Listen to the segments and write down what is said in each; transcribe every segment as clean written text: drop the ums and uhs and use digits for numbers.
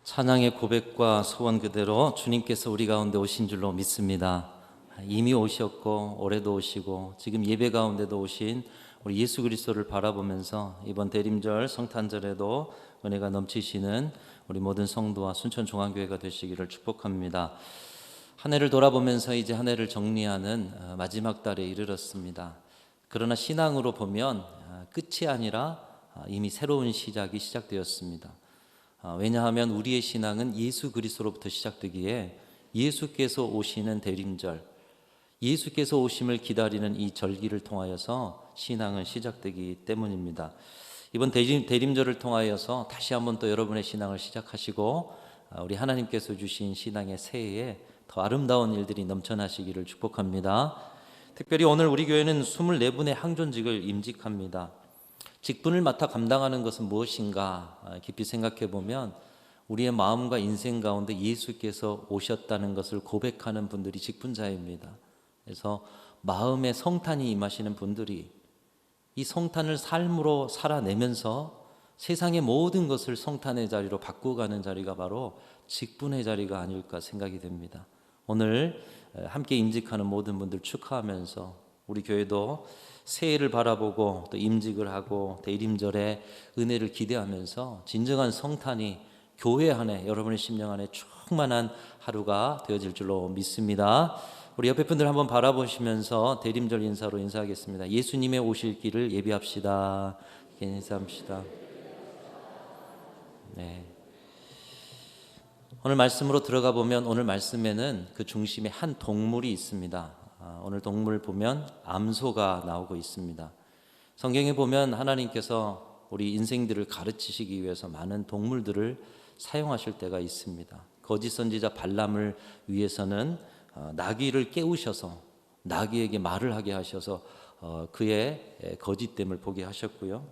찬양의 고백과 소원 그대로 주님께서 우리 가운데 오신 줄로 믿습니다. 이미 오셨고 올해도 오시고 지금 예배 가운데도 오신 우리 예수 그리스도를 바라보면서 이번 대림절 성탄절에도 은혜가 넘치시는 우리 모든 성도와 순천종안교회가 되시기를 축복합니다. 한 해를 돌아보면서 이제 한 해를 정리하는 마지막 달에 이르렀습니다. 그러나 신앙으로 보면 끝이 아니라 이미 새로운 시작이 시작되었습니다. 왜냐하면 우리의 신앙은 예수 그리스도로부터 시작되기에 예수께서 오시는 대림절, 예수께서 오심을 기다리는 이 절기를 통하여서 신앙은 시작되기 때문입니다. 이번 대림절을 통하여서 다시 한번 또 여러분의 신앙을 시작하시고 우리 하나님께서 주신 신앙의 새해에 더 아름다운 일들이 넘쳐나시기를 축복합니다. 특별히 오늘 우리 교회는 24분의 항존직을 임직합니다. 직분을 맡아 감당하는 것은 무엇인가 깊이 생각해 보면 우리의 마음과 인생 가운데 예수께서 오셨다는 것을 고백하는 분들이 직분자입니다. 그래서 마음에 성탄이 임하시는 분들이 이 성탄을 삶으로 살아내면서 세상의 모든 것을 성탄의 자리로 바꾸어가는 자리가 바로 직분의 자리가 아닐까 생각이 됩니다. 오늘 함께 임직하는 모든 분들 축하하면서 우리 교회도 새해를 바라보고 또 임직을 하고 대림절에 은혜를 기대하면서 진정한 성탄이 교회 안에 여러분의 심령 안에 충만한 하루가 되어질 줄로 믿습니다. 우리 옆에 분들 한번 바라보시면서 대림절 인사로 인사하겠습니다. 예수님의 오실 길을 예비합시다. 인사합시다. 네. 오늘 말씀으로 들어가 보면 오늘 말씀에는 그 중심에 한 동물이 있습니다. 오늘 동물 보면 암소가 나오고 있습니다. 성경에 보면 하나님께서 우리 인생들을 가르치시기 위해서 많은 동물들을 사용하실 때가 있습니다. 거짓 선지자 발람을 위해서는 나귀를 깨우셔서 나귀에게 말을 하게 하셔서 그의 거짓됨을 보게 하셨고요.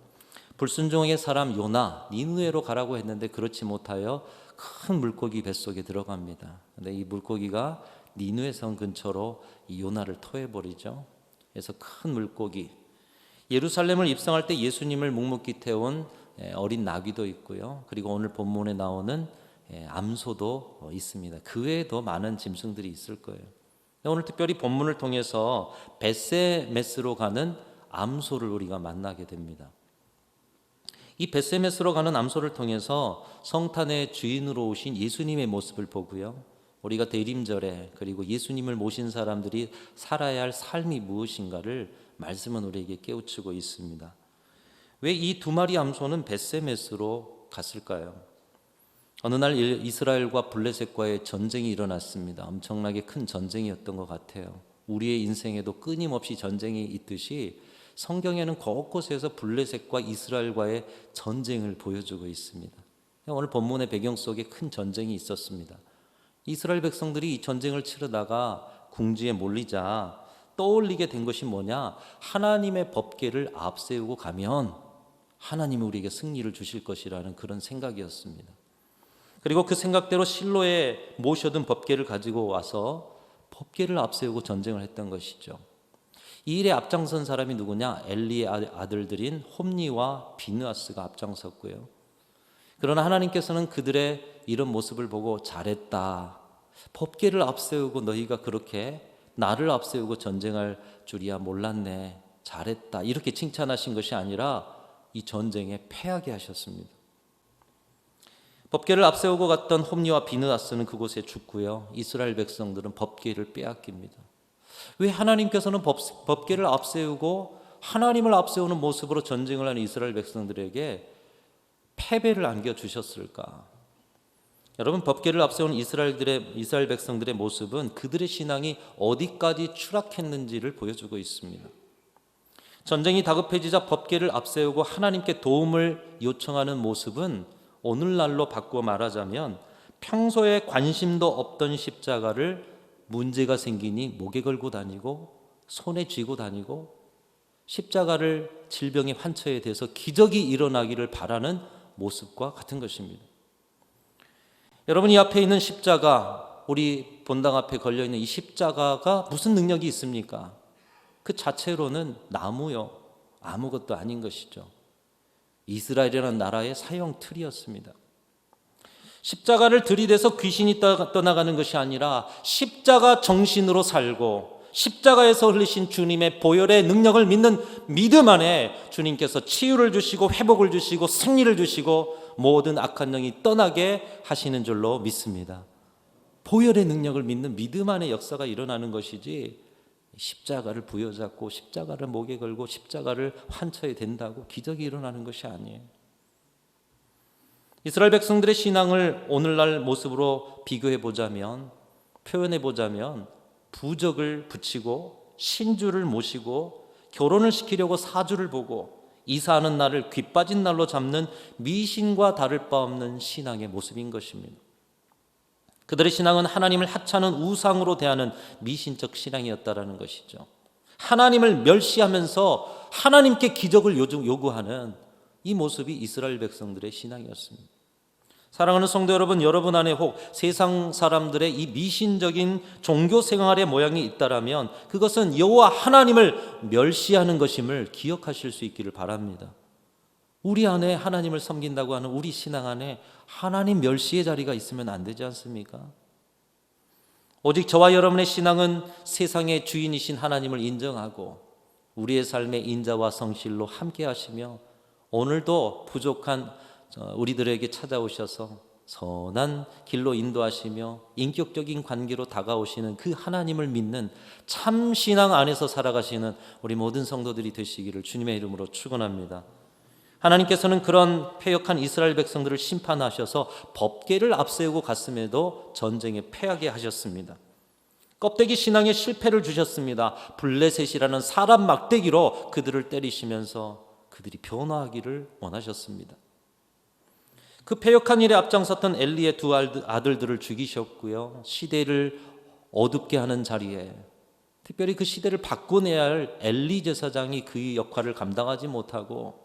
불순종의 사람 요나 니느웨로 가라고 했는데 그렇지 못하여 큰 물고기 뱃속에 들어갑니다. 근데 이 물고기가 니느웨 성 근처로 이 요나를 토해버리죠. 그래서 큰 물고기, 예루살렘을 입성할 때 예수님을 묵묵히 태운 어린 나귀도 있고요. 그리고 오늘 본문에 나오는 암소도 있습니다. 그 외에도 많은 짐승들이 있을 거예요. 오늘 특별히 본문을 통해서 벳세메스로 가는 암소를 우리가 만나게 됩니다. 이 벳세메스로 가는 암소를 통해서 성탄의 주인으로 오신 예수님의 모습을 보고요. 우리가 대림절에 그리고 예수님을 모신 사람들이 살아야 할 삶이 무엇인가를 말씀은 우리에게 깨우치고 있습니다. 왜 이 두 마리 암소는 벳세메스로 갔을까요? 어느 날 이스라엘과 블레셋과의 전쟁이 일어났습니다. 엄청나게 큰 전쟁이었던 것 같아요. 우리의 인생에도 끊임없이 전쟁이 있듯이 성경에는 곳곳에서 블레셋과 이스라엘과의 전쟁을 보여주고 있습니다. 오늘 본문의 배경 속에 큰 전쟁이 있었습니다. 이스라엘 백성들이 이 전쟁을 치르다가 궁지에 몰리자 떠올리게 된 것이 뭐냐? 하나님의 법궤를 앞세우고 가면 하나님이 우리에게 승리를 주실 것이라는 그런 생각이었습니다. 그리고 그 생각대로 실로에 모셔둔 법궤를 가지고 와서 법궤를 앞세우고 전쟁을 했던 것이죠. 이 일에 앞장선 사람이 누구냐? 엘리의 아들들인 홈니와 비느하스가 앞장섰고요. 그러나 하나님께서는 그들의 이런 모습을 보고 잘했다. 법궤를 앞세우고 너희가 그렇게 나를 앞세우고 전쟁할 줄이야 몰랐네. 잘했다. 이렇게 칭찬하신 것이 아니라 이 전쟁에 패하게 하셨습니다. 법궤를 앞세우고 갔던 홈니와 비느하스는 그곳에 죽고요. 이스라엘 백성들은 법궤를 빼앗깁니다. 왜 하나님께서는 법궤를 앞세우고 하나님을 앞세우는 모습으로 전쟁을 하는 이스라엘 백성들에게 패배를 안겨주셨을까? 여러분, 법궤를 앞세운 이스라엘 백성들의 모습은 그들의 신앙이 어디까지 추락했는지를 보여주고 있습니다. 전쟁이 다급해지자 법궤를 앞세우고 하나님께 도움을 요청하는 모습은 오늘날로 바꾸어 말하자면 평소에 관심도 없던 십자가를 문제가 생기니 목에 걸고 다니고 손에 쥐고 다니고 십자가를 질병의 환처에 대해서 기적이 일어나기를 바라는 모습과 같은 것입니다. 여러분, 이 앞에 있는 십자가, 우리 본당 앞에 걸려있는 이 십자가가 무슨 능력이 있습니까? 그 자체로는 나무요, 아무것도 아닌 것이죠. 이스라엘이라는 나라의 사형 틀이었습니다. 십자가를 들이대서 귀신이 떠나가는 것이 아니라 십자가 정신으로 살고 십자가에서 흘리신 주님의 보혈의 능력을 믿는 믿음 안에 주님께서 치유를 주시고 회복을 주시고 승리를 주시고 모든 악한 영이 떠나게 하시는 줄로 믿습니다. 보혈의 능력을 믿는 믿음 안에 역사가 일어나는 것이지, 십자가를 부여잡고 십자가를 목에 걸고 십자가를 환처에 댄다고 기적이 일어나는 것이 아니에요. 이스라엘 백성들의 신앙을 오늘날 모습으로 비교해 보자면, 표현해 보자면, 부적을 붙이고 신주를 모시고 결혼을 시키려고 사주를 보고 이사하는 날을 귀 빠진 날로 잡는 미신과 다를 바 없는 신앙의 모습인 것입니다. 그들의 신앙은 하나님을 하찮은 우상으로 대하는 미신적 신앙이었다라는 것이죠. 하나님을 멸시하면서 하나님께 기적을 요구하는 이 모습이 이스라엘 백성들의 신앙이었습니다. 사랑하는 성도 여러분, 여러분 안에 혹 세상 사람들의 이 미신적인 종교 생활의 모양이 있다라면 그것은 여호와 하나님을 멸시하는 것임을 기억하실 수 있기를 바랍니다. 우리 안에 하나님을 섬긴다고 하는 우리 신앙 안에 하나님 멸시의 자리가 있으면 안 되지 않습니까? 오직 저와 여러분의 신앙은 세상의 주인이신 하나님을 인정하고 우리의 삶의 인자와 성실로 함께 하시며 오늘도 부족한 우리들에게 찾아오셔서 선한 길로 인도하시며 인격적인 관계로 다가오시는 그 하나님을 믿는 참 신앙 안에서 살아가시는 우리 모든 성도들이 되시기를 주님의 이름으로 축원합니다. 하나님께서는 그런 패역한 이스라엘 백성들을 심판하셔서 법궤를 앞세우고 갔음에도 전쟁에 패하게 하셨습니다. 껍데기 신앙에 실패를 주셨습니다. 블레셋이라는 사람 막대기로 그들을 때리시면서 그들이 변화하기를 원하셨습니다. 그 패역한 일에 앞장섰던 엘리의 두 아들들을 죽이셨고요, 시대를 어둡게 하는 자리에 특별히 그 시대를 바꿔내야 할 엘리 제사장이 그 역할을 감당하지 못하고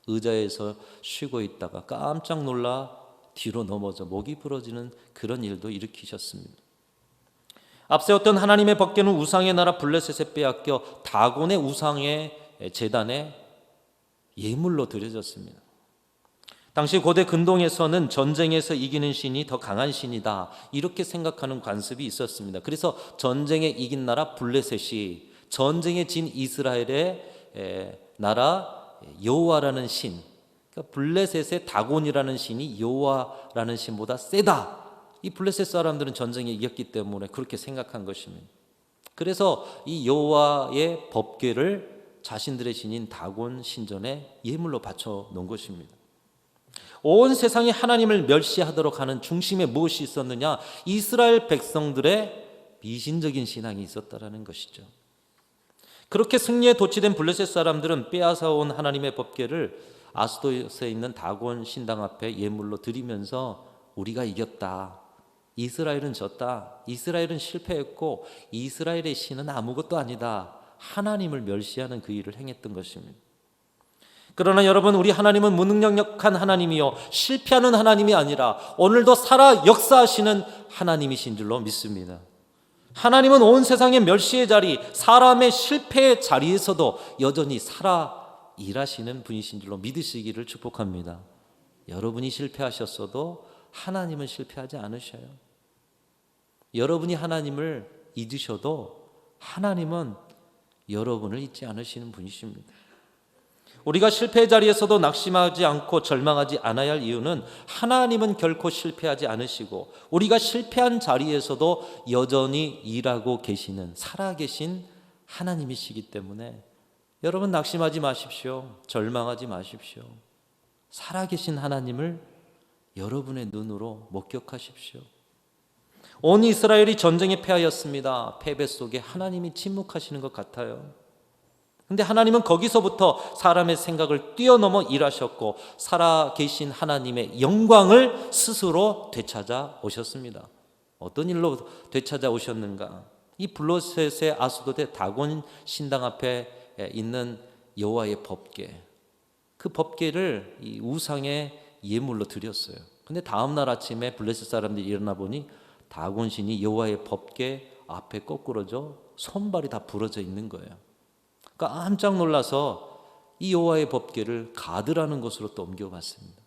의자에서 쉬고 있다가 깜짝 놀라 뒤로 넘어져 목이 부러지는 그런 일도 일으키셨습니다. 앞세웠던 하나님의 법궤는 우상의 나라 블레셋에 빼앗겨 다곤의 우상의 제단에 예물로 드려졌습니다. 당시 고대 근동에서는 전쟁에서 이기는 신이 더 강한 신이다, 이렇게 생각하는 관습이 있었습니다. 그래서 전쟁에 이긴 나라 블레셋이 전쟁에 진 이스라엘의 나라 여호와라는 신, 그러니까 블레셋의 다곤이라는 신이 여호와라는 신보다 세다, 이 블레셋 사람들은 전쟁에 이겼기 때문에 그렇게 생각한 것입니다. 그래서 이 여호와의 법궤를 자신들의 신인 다곤 신전에 예물로 바쳐 놓은 것입니다. 온 세상이 하나님을 멸시하도록 하는 중심에 무엇이 있었느냐? 이스라엘 백성들의 미신적인 신앙이 있었다라는 것이죠. 그렇게 승리에 도취된 블레셋 사람들은 빼앗아온 하나님의 법궤를 아스도트에 있는 다곤 신당 앞에 예물로 드리면서 우리가 이겼다, 이스라엘은 졌다, 이스라엘은 실패했고 이스라엘의 신은 아무것도 아니다, 하나님을 멸시하는 그 일을 행했던 것입니다. 그러나 여러분, 우리 하나님은 무능력한 하나님이요 실패하는 하나님이 아니라 오늘도 살아 역사하시는 하나님이신 줄로 믿습니다. 하나님은 온 세상의 멸시의 자리, 사람의 실패의 자리에서도 여전히 살아 일하시는 분이신 줄로 믿으시기를 축복합니다. 여러분이 실패하셨어도 하나님은 실패하지 않으셔요. 여러분이 하나님을 잊으셔도 하나님은 여러분을 잊지 않으시는 분이십니다. 우리가 실패의 자리에서도 낙심하지 않고 절망하지 않아야 할 이유는 하나님은 결코 실패하지 않으시고 우리가 실패한 자리에서도 여전히 일하고 계시는 살아계신 하나님이시기 때문에 여러분 낙심하지 마십시오. 절망하지 마십시오. 살아계신 하나님을 여러분의 눈으로 목격하십시오. 온 이스라엘이 전쟁에 패하였습니다. 패배 속에 하나님이 침묵하시는 것 같아요. 근데 하나님은 거기서부터 사람의 생각을 뛰어넘어 일하셨고 살아계신 하나님의 영광을 스스로 되찾아 오셨습니다. 어떤 일로 되찾아 오셨는가? 이 블레셋의 아스도트 다곤 신당 앞에 있는 여호와의 법궤, 그 법궤를 이 우상의 예물로 드렸어요. 근데 다음 날 아침에 블레셋 사람들이 일어나 보니 다곤 신이 여호와의 법궤 앞에 거꾸러져 손발이 다 부러져 있는 거예요. 깜짝 놀라서 이 여호와의 법궤를 가드라는 곳으로 또 옮겨갔습니다.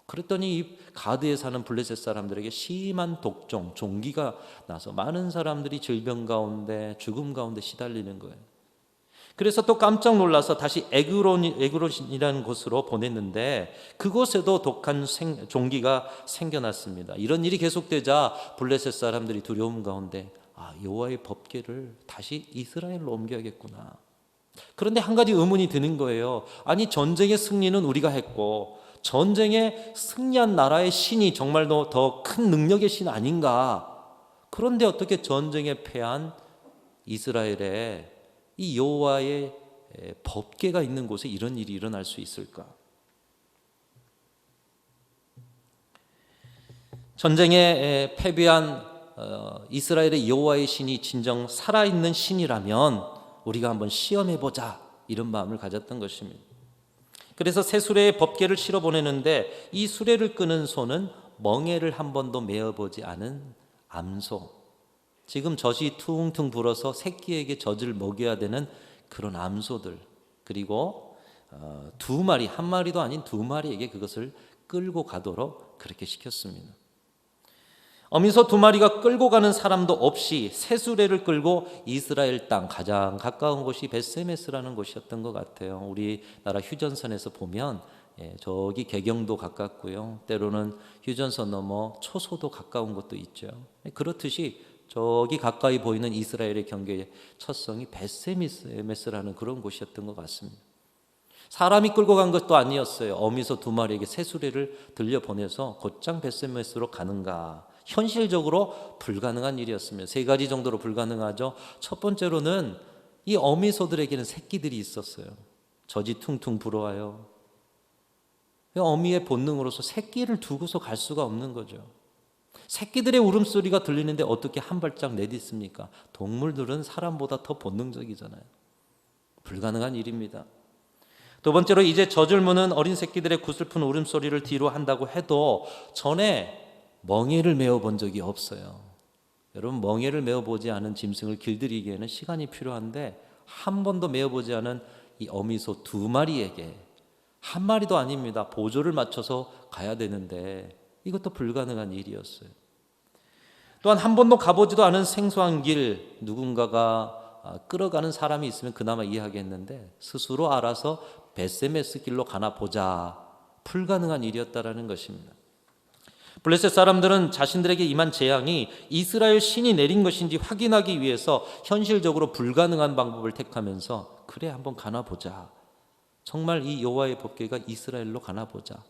그랬더니 이 가드에 사는 블레셋 사람들에게 심한 독종, 종기가 나서 많은 사람들이 질병 가운데 죽음 가운데 시달리는 거예요. 그래서 또 깜짝 놀라서 다시 에그론이라는 곳으로 보냈는데 그곳에도 독한 종기가 생겨났습니다. 이런 일이 계속되자 블레셋 사람들이 두려움 가운데 여호와의 법궤를 다시 이스라엘로 옮겨야겠구나. 그런데 한 가지 의문이 드는 거예요. 아니, 전쟁의 승리는 우리가 했고 전쟁에 승리한 나라의 신이 정말로 더 큰 능력의 신 아닌가? 그런데 어떻게 전쟁에 패한 이스라엘에 이 여호와의 법궤가 있는 곳에 이런 일이 일어날 수 있을까? 전쟁에 패배한 이스라엘의 여호와의 신이 진정 살아있는 신이라면 우리가 한번 시험해보자, 이런 마음을 가졌던 것입니다. 그래서 새 수레에 법궤를 실어 보내는데 이 수레를 끄는 소는 멍에를 한 번도 메어보지 않은 암소, 지금 젖이 퉁퉁 불어서 새끼에게 젖을 먹여야 되는 그런 암소들, 그리고 두 마리, 한 마리도 아닌 두 마리에게 그것을 끌고 가도록 그렇게 시켰습니다. 어미소 두 마리가 끌고 가는 사람도 없이 새 수레를 끌고 이스라엘 땅 가장 가까운 곳이 벳세메스라는 곳이었던 것 같아요. 우리나라 휴전선에서 보면 저기 개경도 가깝고요, 때로는 휴전선 넘어 초소도 가까운 곳도 있죠. 그렇듯이 저기 가까이 보이는 이스라엘의 경계의 첫성이 벳세메스라는 그런 곳이었던 것 같습니다. 사람이 끌고 간 것도 아니었어요. 어미소 두 마리에게 새 수레를 들려보내서 곧장 벳세메스로 가는가? 현실적으로 불가능한 일이었습니다. 세 가지 정도로 불가능하죠. 첫 번째로는 이 어미소들에게는 새끼들이 있었어요. 젖이 퉁퉁 불어와요. 어미의 본능으로서 새끼를 두고서 갈 수가 없는 거죠. 새끼들의 울음소리가 들리는데 어떻게 한 발짝 내딛습니까? 동물들은 사람보다 더 본능적이잖아요. 불가능한 일입니다. 두 번째로, 이제 젖을 무는 어린 새끼들의 구슬픈 울음소리를 뒤로 한다고 해도 전에 멍에를 메어 본 적이 없어요. 여러분, 멍에를 메어 보지 않은 짐승을 길들이기에는 시간이 필요한데 한 번도 메어 보지 않은 이 어미소 두 마리에게, 한 마리도 아닙니다, 보조를 맞춰서 가야 되는데 이것도 불가능한 일이었어요. 또한 한 번도 가보지도 않은 생소한 길, 누군가가 끌어가는 사람이 있으면 그나마 이해하겠는데 스스로 알아서 벳세메스 길로 가나 보자, 불가능한 일이었다라는 것입니다. 블레셋 사람들은 자신들에게 임한 재앙이 이스라엘 신이 내린 것인지 확인하기 위해서 현실적으로 불가능한 방법을 택하면서 그래, 한번 가나 보자, 정말 이 여호와의 법궤가 이스라엘로 가나 보자,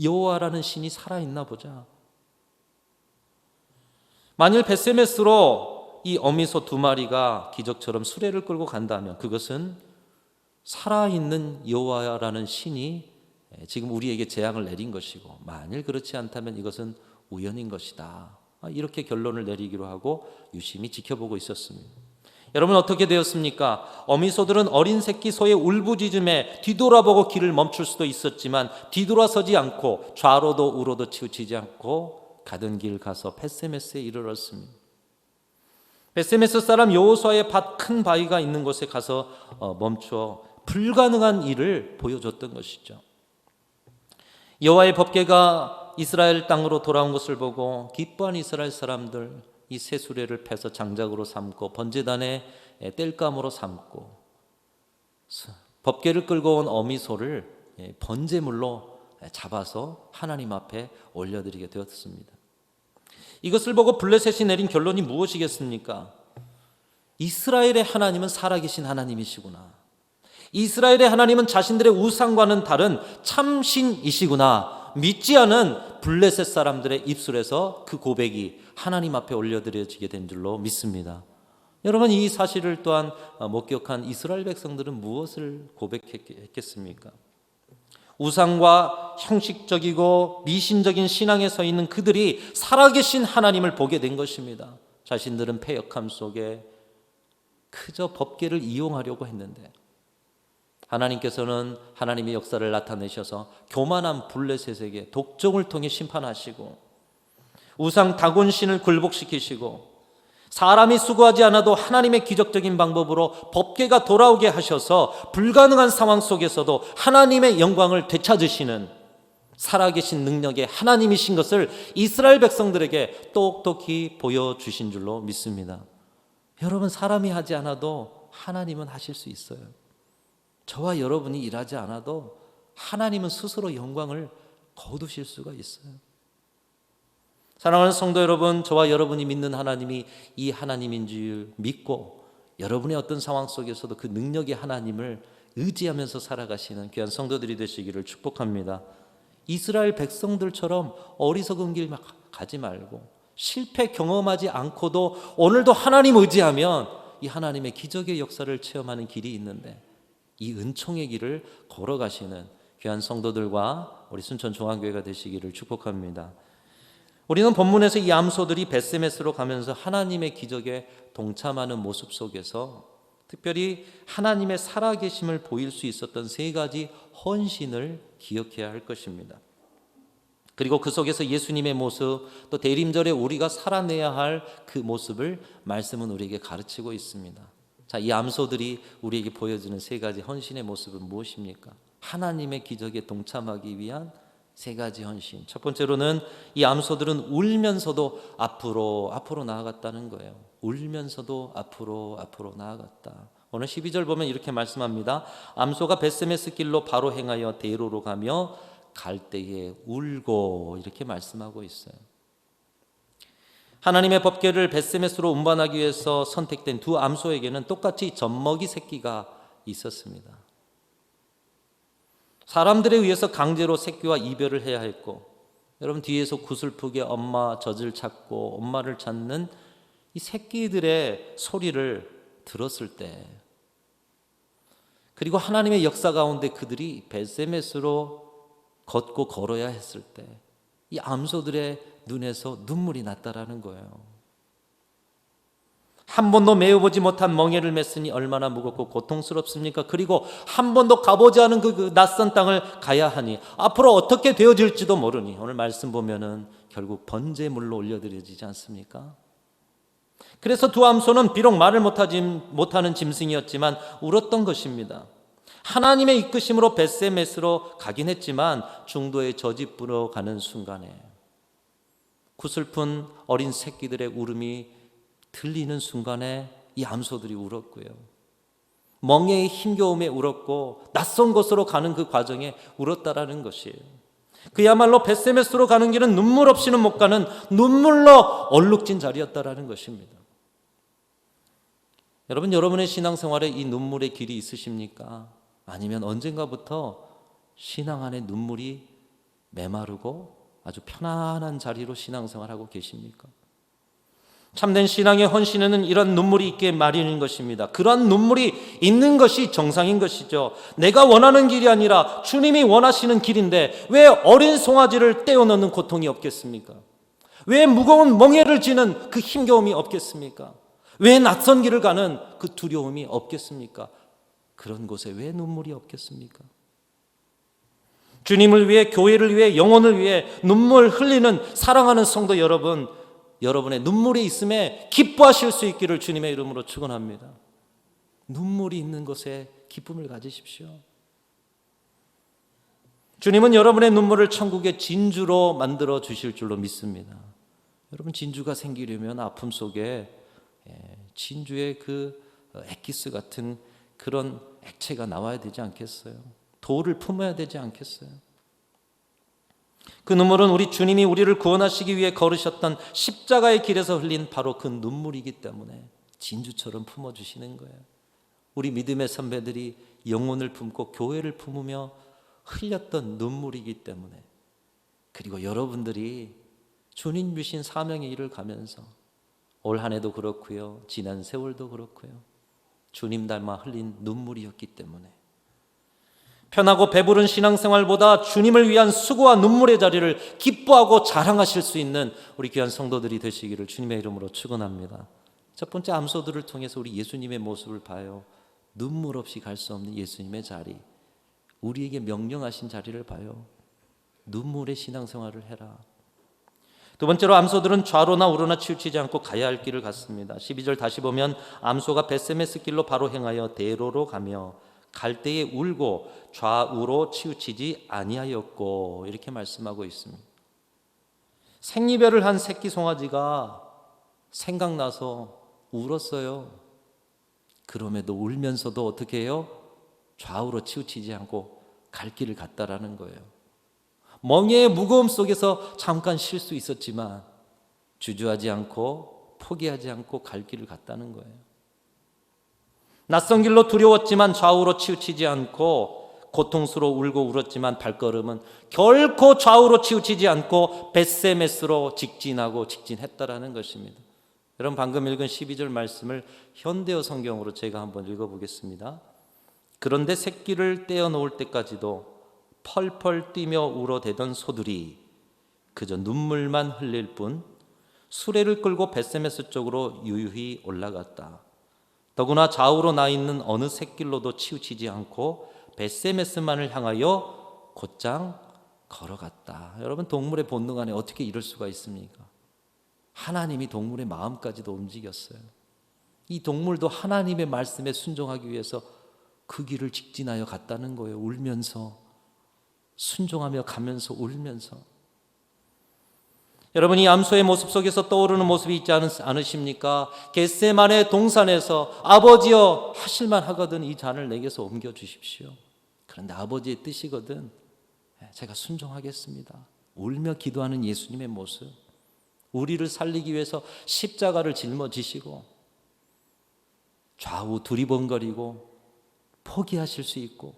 여호와라는 신이 살아있나 보자. 만일 벳세메스로 이 어미소 두 마리가 기적처럼 수레를 끌고 간다면 그것은 살아있는 여호와라는 신이 지금 우리에게 재앙을 내린 것이고, 만일 그렇지 않다면 이것은 우연인 것이다, 이렇게 결론을 내리기로 하고 유심히 지켜보고 있었습니다. 여러분, 어떻게 되었습니까? 어미소들은 어린 새끼 소의 울부짖음에 뒤돌아보고 길을 멈출 수도 있었지만 뒤돌아서지 않고 좌로도 우로도 치우치지 않고 가던 길 가서 벳세메스에 이르렀습니다. 벳세메스 사람 여호수아의 밭 큰 바위가 있는 곳에 가서 멈추어 불가능한 일을 보여줬던 것이죠. 여호와의 법궤가 이스라엘 땅으로 돌아온 것을 보고 기뻐한 이스라엘 사람들, 이 새 수레를 패서 장작으로 삼고 번제단에 땔감으로 삼고 법궤를 끌고 온 어미소를 번제물로 잡아서 하나님 앞에 올려드리게 되었습니다. 이것을 보고 블레셋이 내린 결론이 무엇이겠습니까? 이스라엘의 하나님은 살아계신 하나님이시구나, 이스라엘의 하나님은 자신들의 우상과는 다른 참신이시구나, 믿지 않은 블레셋 사람들의 입술에서 그 고백이 하나님 앞에 올려드려지게 된 줄로 믿습니다. 여러분, 이 사실을 또한 목격한 이스라엘 백성들은 무엇을 고백했겠습니까? 우상과 형식적이고 미신적인 신앙에 서 있는 그들이 살아계신 하나님을 보게 된 것입니다. 자신들은 패역함 속에 그저 법궤를 이용하려고 했는데 하나님께서는 하나님의 역사를 나타내셔서 교만한 블레셋에게 독종을 통해 심판하시고 우상 다곤신을 굴복시키시고 사람이 수고하지 않아도 하나님의 기적적인 방법으로 법궤가 돌아오게 하셔서 불가능한 상황 속에서도 하나님의 영광을 되찾으시는 살아계신 능력의 하나님이신 것을 이스라엘 백성들에게 똑똑히 보여주신 줄로 믿습니다. 여러분, 사람이 하지 않아도 하나님은 하실 수 있어요. 저와 여러분이 일하지 않아도 하나님은 스스로 영광을 거두실 수가 있어요. 사랑하는 성도 여러분, 저와 여러분이 믿는 하나님이 이 하나님인 줄 믿고 여러분의 어떤 상황 속에서도 그 능력의 하나님을 의지하면서 살아가시는 귀한 성도들이 되시기를 축복합니다. 이스라엘 백성들처럼 어리석은 길 가지 말고 실패 경험하지 않고도 오늘도 하나님 의지하면 이 하나님의 기적의 역사를 체험하는 길이 있는데 이 은총의 길을 걸어가시는 귀한 성도들과 우리 순천중앙교회가 되시기를 축복합니다. 우리는 본문에서 이 암소들이 벳세메스로 가면서 하나님의 기적에 동참하는 모습 속에서 특별히 하나님의 살아계심을 보일 수 있었던 세 가지 헌신을 기억해야 할 것입니다. 그리고 그 속에서 예수님의 모습, 또 대림절에 우리가 살아내야 할 그 모습을 말씀은 우리에게 가르치고 있습니다. 자, 이 암소들이 우리에게 보여주는 세 가지 헌신의 모습은 무엇입니까? 하나님의 기적에 동참하기 위한 세 가지 헌신. 첫 번째로는 이 암소들은 울면서도 앞으로 나아갔다는 거예요. 울면서도 앞으로 나아갔다. 오늘 12절 보면 이렇게 말씀합니다. 암소가 벳세메스 길로 바로 행하여 대로로 가며 갈 때에 울고, 이렇게 말씀하고 있어요. 하나님의 법궤를 벳세메스로 운반하기 위해서 선택된 두 암소에게는 똑같이 젖먹이 새끼가 있었습니다. 사람들에 의해서 강제로 새끼와 이별을 해야 했고, 여러분 뒤에서 구슬프게 엄마 젖을 찾고 엄마를 찾는 이 새끼들의 소리를 들었을 때, 그리고 하나님의 역사 가운데 그들이 벳세메스로 걷고 걸어야 했을 때 이 암소들의 눈에서 눈물이 났다라는 거예요. 한 번도 메어보지 못한 멍에를 맸으니 얼마나 무겁고 고통스럽습니까? 그리고 한 번도 가보지 않은 그 낯선 땅을 가야 하니 앞으로 어떻게 되어질지도 모르니, 오늘 말씀 보면은 결국 번제물로 올려드려지지 않습니까? 그래서 두 암소는 비록 말을 못하는 짐승이었지만 울었던 것입니다. 하나님의 이끄심으로 벳세메스로 가긴 했지만 중도에 젖이 불어가는 순간에, 구슬픈 어린 새끼들의 울음이 들리는 순간에 이 암소들이 울었고요. 멍에의 힘겨움에 울었고 낯선 곳으로 가는 그 과정에 울었다라는 것이에요. 그야말로 벳세메스로 가는 길은 눈물 없이는 못 가는 눈물로 얼룩진 자리였다라는 것입니다. 여러분, 여러분의 신앙생활에 이 눈물의 길이 있으십니까? 아니면 언젠가부터 신앙 안에 눈물이 메마르고 아주 편안한 자리로 신앙생활하고 계십니까? 참된 신앙의 헌신에는 이런 눈물이 있게 마련인 것입니다. 그런 눈물이 있는 것이 정상인 것이죠. 내가 원하는 길이 아니라 주님이 원하시는 길인데 왜 어린 송아지를 떼어넣는 고통이 없겠습니까? 왜 무거운 멍에를 지는 그 힘겨움이 없겠습니까? 왜 낯선 길을 가는 그 두려움이 없겠습니까? 그런 곳에 왜 눈물이 없겠습니까? 주님을 위해, 교회를 위해, 영혼을 위해 눈물 흘리는 사랑하는 성도 여러분, 여러분의 눈물이 있음에 기뻐하실 수 있기를 주님의 이름으로 축원합니다. 눈물이 있는 곳에 기쁨을 가지십시오. 주님은 여러분의 눈물을 천국의 진주로 만들어 주실 줄로 믿습니다. 여러분, 진주가 생기려면 아픔 속에 진주의 그 엑기스 같은 그런 액체가 나와야 되지 않겠어요? 돌을 품어야 되지 않겠어요? 그 눈물은 우리 주님이 우리를 구원하시기 위해 걸으셨던 십자가의 길에서 흘린 바로 그 눈물이기 때문에 진주처럼 품어주시는 거예요. 우리 믿음의 선배들이 영혼을 품고 교회를 품으며 흘렸던 눈물이기 때문에, 그리고 여러분들이 주님 주신 사명의 일을 가면서 올 한 해도 그렇고요, 지난 세월도 그렇고요, 주님 닮아 흘린 눈물이었기 때문에 편하고 배부른 신앙생활보다 주님을 위한 수고와 눈물의 자리를 기뻐하고 자랑하실 수 있는 우리 귀한 성도들이 되시기를 주님의 이름으로 축원합니다. 첫 번째, 암소들을 통해서 우리 예수님의 모습을 봐요. 눈물 없이 갈 수 없는 예수님의 자리, 우리에게 명령하신 자리를 봐요. 눈물의 신앙생활을 해라. 두 번째로, 암소들은 좌로나 우로나 치우치지 않고 가야 할 길을 갔습니다. 12절 다시 보면 암소가 벳세메스 길로 바로 행하여 대로로 가며 갈 때에 울고 좌우로 치우치지 아니하였고, 이렇게 말씀하고 있습니다. 생이별을 한 새끼 송아지가 생각나서 울었어요. 그럼에도 울면서도 어떻게 해요? 좌우로 치우치지 않고 갈 길을 갔다라는 거예요. 멍에의 무거움 속에서 잠깐 쉴 수 있었지만 주저하지 않고 포기하지 않고 갈 길을 갔다는 거예요. 낯선 길로 두려웠지만 좌우로 치우치지 않고, 고통스러워 울고 울었지만 발걸음은 결코 좌우로 치우치지 않고 벳세메스로 직진했다라는 것입니다. 여러분, 방금 읽은 12절 말씀을 현대어 성경으로 제가 한번 읽어보겠습니다. 그런데 새끼를 떼어놓을 때까지도 펄펄 뛰며 울어대던 소들이 그저 눈물만 흘릴 뿐 수레를 끌고 벳세메스 쪽으로 유유히 올라갔다. 더구나 좌우로 나 있는 어느 샛길로도 치우치지 않고 벳세메스만을 향하여 곧장 걸어갔다. 여러분, 동물의 본능 안에 어떻게 이럴 수가 있습니까? 하나님이 동물의 마음까지도 움직였어요. 이 동물도 하나님의 말씀에 순종하기 위해서 그 길을 직진하여 갔다는 거예요. 울면서, 순종하며 가면서 울면서. 여러분, 이 암소의 모습 속에서 떠오르는 모습이 있지 않으십니까? 겟세마네 동산에서 아버지여 하실만 하거든 이 잔을 내게서 옮겨주십시오. 그런데 아버지의 뜻이거든 제가 순종하겠습니다. 울며 기도하는 예수님의 모습, 우리를 살리기 위해서 십자가를 짊어지시고 좌우 두리번거리고 포기하실 수 있고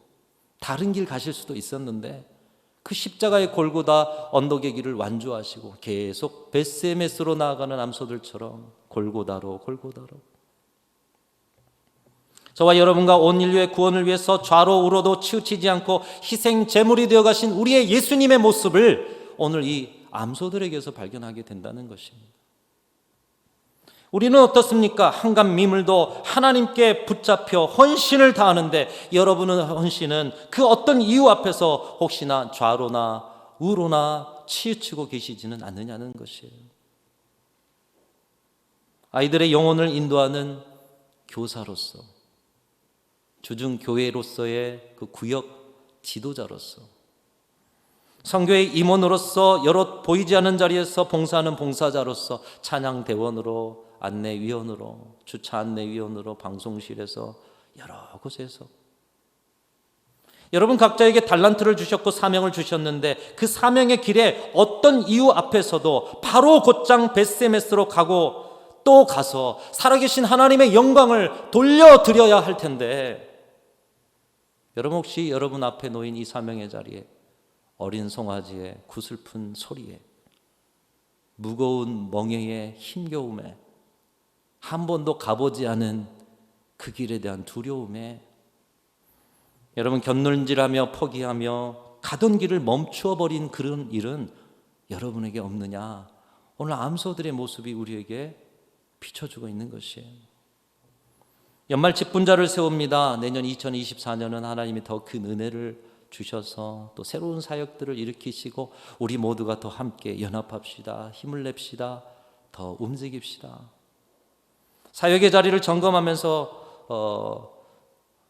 다른 길 가실 수도 있었는데 그 십자가의 골고다 언덕의 길을 완주하시고 계속 벳세메스로 나아가는 암소들처럼 골고다로 저와 여러분과 온 인류의 구원을 위해서 좌로 우로도 치우치지 않고 희생 제물이 되어 가신 우리의 예수님의 모습을 오늘 이 암소들에게서 발견하게 된다는 것입니다. 우리는 어떻습니까? 한간 미물도 하나님께 붙잡혀 헌신을 다하는데 여러분의 헌신은 그 어떤 이유 앞에서 혹시나 좌로나 우로나 치우치고 계시지는 않느냐는 것이에요. 아이들의 영혼을 인도하는 교사로서, 주중교회로서의 그 구역 지도자로서, 선교의 임원으로서, 여러 보이지 않는 자리에서 봉사하는 봉사자로서, 찬양대원으로, 안내위원으로, 주차 안내위원으로, 방송실에서, 여러 곳에서 여러분 각자에게 달란트를 주셨고 사명을 주셨는데 그 사명의 길에 어떤 이유 앞에서도 바로 곧장 벳세메스로 가고 또 가서 살아계신 하나님의 영광을 돌려드려야 할 텐데, 여러분 혹시 여러분 앞에 놓인 이 사명의 자리에 어린 송아지의 구슬픈 소리에, 무거운 멍에의 힘겨움에, 한 번도 가보지 않은 그 길에 대한 두려움에 여러분 곁눈질하며 포기하며 가던 길을 멈추어 버린 그런 일은 여러분에게 없느냐? 오늘 암소들의 모습이 우리에게 비춰주고 있는 것이에요. 연말 직분자를 세웁니다. 내년 2024년은 하나님이 더 큰 은혜를 주셔서 또 새로운 사역들을 일으키시고 우리 모두가 더 함께 연합합시다. 힘을 냅시다. 더 움직입시다. 사역의 자리를 점검하면서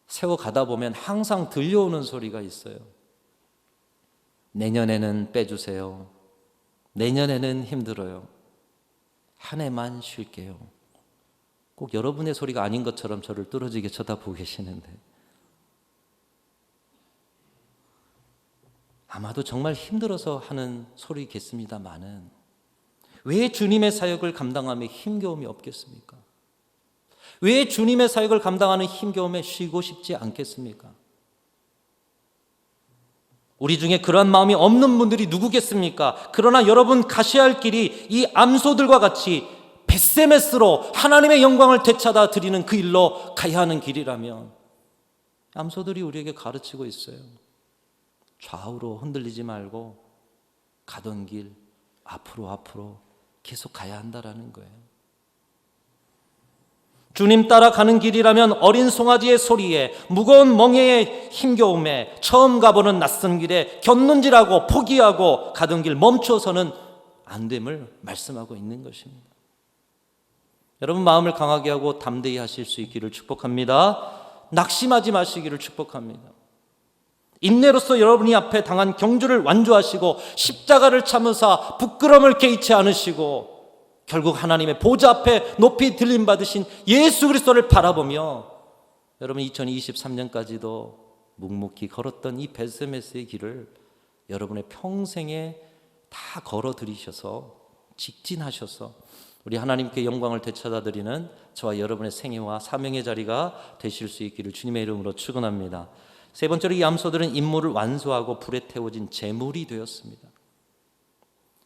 세워가다 보면 항상 들려오는 소리가 있어요. 내년에는 빼주세요. 내년에는 힘들어요. 한 해만 쉴게요. 꼭 여러분의 소리가 아닌 것처럼 저를 뚫어지게 쳐다보고 계시는데 아마도 정말 힘들어서 하는 소리겠습니다마는 왜 주님의 사역을 감당함에 힘겨움이 없겠습니까? 왜 주님의 사역을 감당하는 힘겨움에 쉬고 싶지 않겠습니까? 우리 중에 그러한 마음이 없는 분들이 누구겠습니까? 그러나 여러분 가셔야 할 길이 이 암소들과 같이 벳세메스로 하나님의 영광을 되찾아 드리는 그 일로 가야 하는 길이라면 암소들이 우리에게 가르치고 있어요. 좌우로 흔들리지 말고 가던 길 앞으로 계속 가야 한다라는 거예요. 주님 따라가는 길이라면 어린 송아지의 소리에, 무거운 멍에의 힘겨움에, 처음 가보는 낯선 길에 곁눈질하고 포기하고 가던 길 멈춰서는 안 됨을 말씀하고 있는 것입니다. 여러분 마음을 강하게 하고 담대히 하실 수 있기를 축복합니다. 낙심하지 마시기를 축복합니다. 인내로서 여러분이 앞에 당한 경주를 완주하시고 십자가를 참으사 부끄러움을 개의치 않으시고 결국 하나님의 보좌 앞에 높이 들림받으신 예수 그리스도를 바라보며 여러분 2023년까지도 묵묵히 걸었던 이 벳세메스의 길을 여러분의 평생에 다 걸어들이셔서 직진하셔서 우리 하나님께 영광을 되찾아드리는 저와 여러분의 생애와 사명의 자리가 되실 수 있기를 주님의 이름으로 축원합니다. 세 번째로 이 암소들은 임무를 완수하고 불에 태워진 제물이 되었습니다.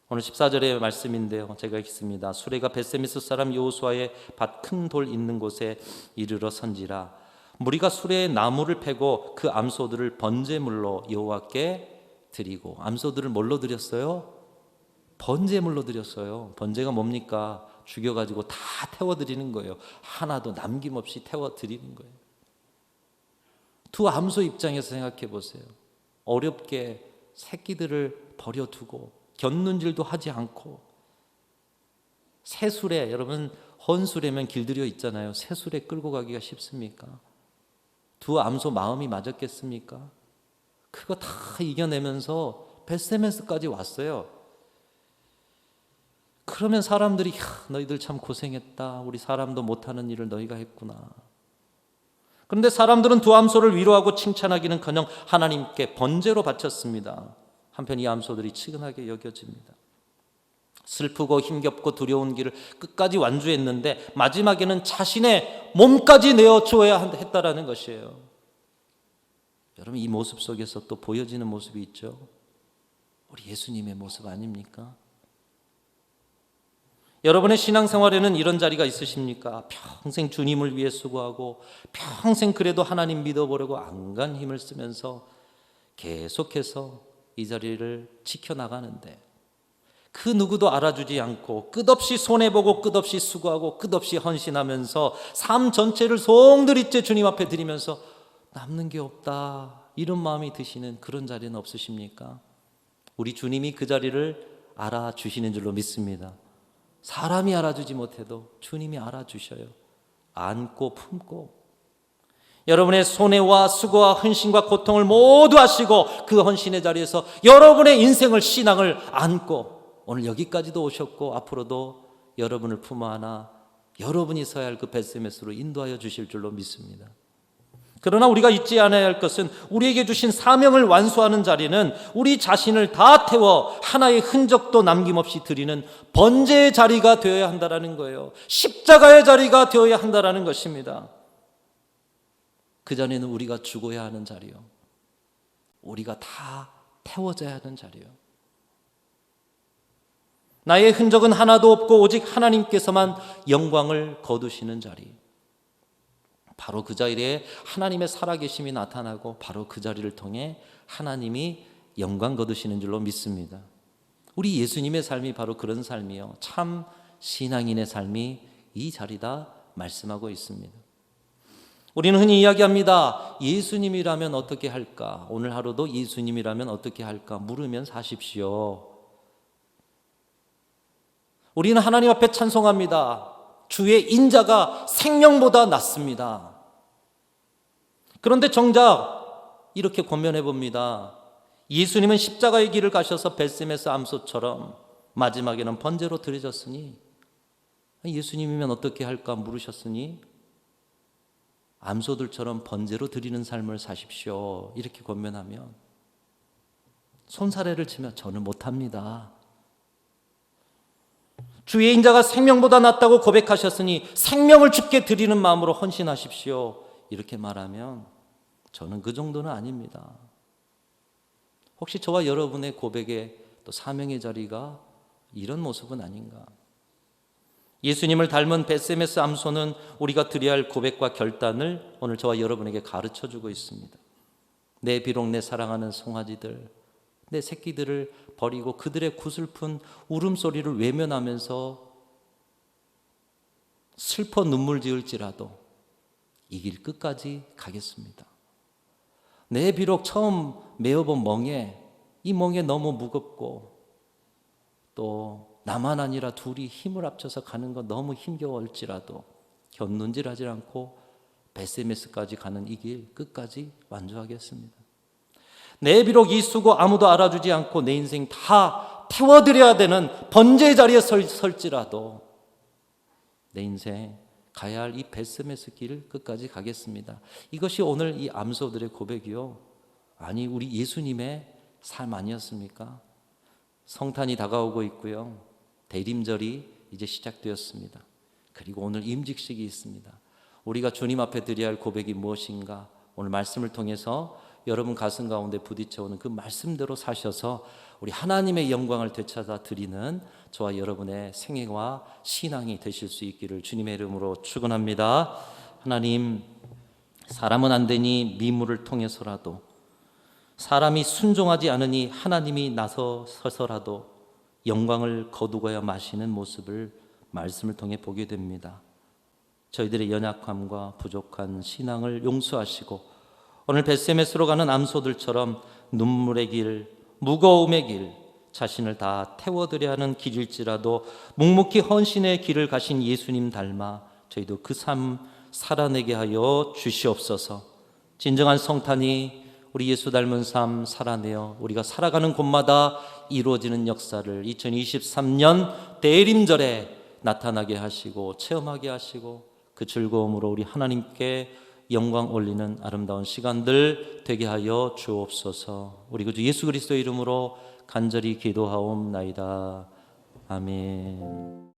오늘 14절의 말씀인데요, 제가 읽습니다. 수레가 벳세메스 사람 여호수아의 밭 큰 돌 있는 곳에 이르러 선지라. 무리가 수레에 나무를 패고 그 암소들을 번제물로 여호와께 드리고. 암소들을 뭘로 드렸어요? 번제물로 드렸어요. 번제가 뭡니까? 죽여가지고 다 태워드리는 거예요. 하나도 남김없이 태워드리는 거예요. 두 암소 입장에서 생각해 보세요. 어렵게 새끼들을 버려두고 곁눈질도 하지 않고 새수레, 여러분 헌수레면 길들여 있잖아요. 새수레 끌고 가기가 쉽습니까? 두 암소 마음이 맞았겠습니까? 그거 다 이겨내면서 벳세메스까지 왔어요. 그러면 사람들이 너희들 참 고생했다. 우리 사람도 못하는 일을 너희가 했구나. 그런데 사람들은 두 암소를 위로하고 칭찬하기는커녕 하나님께 번제로 바쳤습니다. 한편 이 암소들이 치근하게 여겨집니다. 슬프고 힘겹고 두려운 길을 끝까지 완주했는데 마지막에는 자신의 몸까지 내어주어야 했다라는 것이에요. 여러분 이 모습 속에서 또 보여지는 모습이 있죠. 우리 예수님의 모습 아닙니까? 여러분의 신앙생활에는 이런 자리가 있으십니까? 평생 주님을 위해 수고하고 평생 그래도 하나님 믿어보려고 안간 힘을 쓰면서 계속해서 이 자리를 지켜나가는데 그 누구도 알아주지 않고 끝없이 손해보고 끝없이 수고하고 끝없이 헌신하면서 삶 전체를 송두리째 주님 앞에 드리면서 남는 게 없다 이런 마음이 드시는 그런 자리는 없으십니까? 우리 주님이 그 자리를 알아주시는 줄로 믿습니다. 사람이 알아주지 못해도 주님이 알아주셔요. 안고 품고 여러분의 손해와 수고와 헌신과 고통을 모두 하시고 그 헌신의 자리에서 여러분의 인생을 신앙을 안고 오늘 여기까지도 오셨고 앞으로도 여러분을 품어 안아 여러분이 서야 할 그 벳세메스로 인도하여 주실 줄로 믿습니다. 그러나 우리가 잊지 않아야 할 것은 우리에게 주신 사명을 완수하는 자리는 우리 자신을 다 태워 하나의 흔적도 남김없이 드리는 번제의 자리가 되어야 한다는 거예요. 십자가의 자리가 되어야 한다는 것입니다. 그 전에는 우리가 죽어야 하는 자리요. 우리가 다 태워져야 하는 자리요. 나의 흔적은 하나도 없고 오직 하나님께서만 영광을 거두시는 자리. 바로 그 자리에 하나님의 살아계심이 나타나고 바로 그 자리를 통해 하나님이 영광 거두시는 줄로 믿습니다. 우리 예수님의 삶이 바로 그런 삶이요. 참 신앙인의 삶이 이 자리다 말씀하고 있습니다. 우리는 흔히 이야기합니다. 예수님이라면 어떻게 할까? 오늘 하루도 예수님이라면 어떻게 할까? 물으면 사십시오. 우리는 하나님 앞에 찬송합니다. 주의 인자가 생명보다 낫습니다. 그런데 정작 이렇게 권면해 봅니다. 예수님은 십자가의 길을 가셔서 벳세메스 암소처럼 마지막에는 번제로 드려졌으니 예수님이면 어떻게 할까 물으셨으니 암소들처럼 번제로 드리는 삶을 사십시오. 이렇게 권면하면 손사래를 치며 저는 못합니다. 주의 인자가 생명보다 낫다고 고백하셨으니 생명을 주께 드리는 마음으로 헌신하십시오. 이렇게 말하면 저는 그 정도는 아닙니다. 혹시 저와 여러분의 고백의 또 사명의 자리가 이런 모습은 아닌가? 예수님을 닮은 벳세메스 암소는 우리가 드려야 할 고백과 결단을 오늘 저와 여러분에게 가르쳐주고 있습니다. 내 비록 내 사랑하는 송아지들, 내 새끼들을 버리고 그들의 구슬픈 울음소리를 외면하면서 슬퍼 눈물 지을지라도 이 길 끝까지 가겠습니다. 내 비록 처음 메어본 멍에 이 멍에 너무 무겁고 또 나만 아니라 둘이 힘을 합쳐서 가는 거 너무 힘겨울지라도 곁눈질하지 않고 베세메스까지 가는 이 길 끝까지 완주하겠습니다. 내 비록 이 수고 아무도 알아주지 않고 내 인생 다 태워드려야 되는 번제의 자리에 설지라도 내 인생 가야 할 이 베세메스 길을 끝까지 가겠습니다. 이것이 오늘 이 암소들의 고백이요, 아니 우리 예수님의 삶 아니었습니까? 성탄이 다가오고 있고요, 대림절이 이제 시작되었습니다. 그리고 오늘 임직식이 있습니다. 우리가 주님 앞에 드려야 할 고백이 무엇인가? 오늘 말씀을 통해서 여러분 가슴 가운데 부딪혀오는 그 말씀대로 사셔서 우리 하나님의 영광을 되찾아 드리는 저와 여러분의 생애와 신앙이 되실 수 있기를 주님의 이름으로 축원합니다. 하나님, 사람은 안 되니 미물을 통해서라도, 사람이 순종하지 않으니 하나님이 나서서라도 영광을 거두고야 마시는 모습을 말씀을 통해 보게 됩니다. 저희들의 연약함과 부족한 신앙을 용서하시고 오늘 벳세메스로 가는 암소들처럼 눈물의 길, 무거움의 길, 자신을 다 태워드려야 하는 길일지라도 묵묵히 헌신의 길을 가신 예수님 닮아 저희도 그 삶 살아내게 하여 주시옵소서. 진정한 성탄이 우리 예수 닮은 삶 살아내어 우리가 살아가는 곳마다 이루어지는 역사를 2023년 대림절에 나타나게 하시고 체험하게 하시고 그 즐거움으로 우리 하나님께 영광 올리는 아름다운 시간들 되게 하여 주옵소서. 우리 구주 예수 그리스도의 이름으로 간절히 기도하옵나이다. 아멘.